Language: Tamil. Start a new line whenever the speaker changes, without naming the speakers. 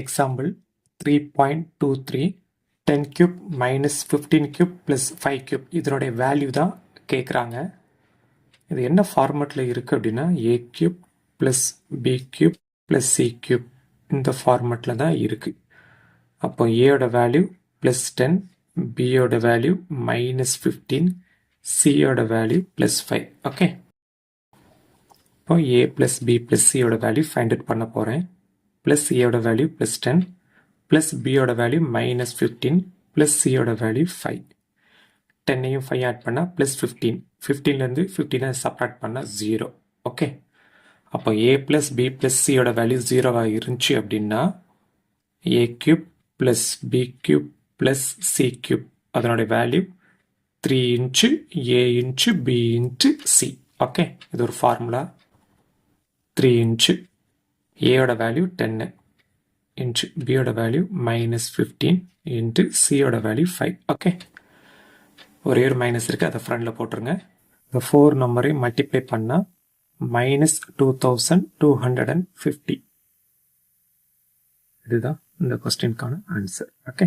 Example 3.23 10 cube minus 15 cube plus 5 cube இதனுடைய வேல்யூ தான் கேட்குறாங்க. இது என்ன ஃபார்மேட்டில் இருக்குது அப்படின்னா a cube plus b cube plus c cube இந்த ஃபார்மேட்டில் தான் இருக்குது. அப்போ ஏயோட வேல்யூ ப்ளஸ் 10, பியோட வேல்யூ மைனஸ் 15, சியோட வேல்யூ ப்ளஸ் 5. ஓகே, இப்போ ஏ ப்ளஸ் பி ப்ளஸ் சியோட வேல்யூ ஃபைண்ட் அவுட் பண்ண போகிறேன். ப்ளஸ் ஏயோட வேல்யூ ப்ளஸ் 10, ப்ளஸ் பியோட வேல்யூ மைனஸ் 15, ப்ளஸ் சியோட வேல்யூ 5. 10ஐயும் 5 ஆட் பண்ணால் ப்ளஸ் 15, 15லேருந்து 15 சப்ராக்ட் பண்ணால் 0. ஓகே, அப்போ ஏ ப்ளஸ் பி ப்ளஸ் சியோட வேல்யூ 0வாக இருந்துச்சு அப்படின்னா A cube plus B cube plus C cube அதனுடைய value 3 into A into B into C. Okay, இது ஒரு ஃபார்முலா. 3 இன்ச்சு ஏயோட வேல்யூ 10 இன்ச்சு பியோட வேல்யூ மைனஸ் 15 இன்ட்டு சியோட வேல்யூ 5. ஓகே, ஒரே ஒரு மைனஸ் இருக்குது, அதை ஃப்ரண்டில் போட்டுருங்க. இந்த 4 நம்பரையும் மல்டிப்ளை பண்ணால் மைனஸ் 2250. இதுதான் இந்த கொஸ்டினுக்கான ஆன்சர். ஓகே.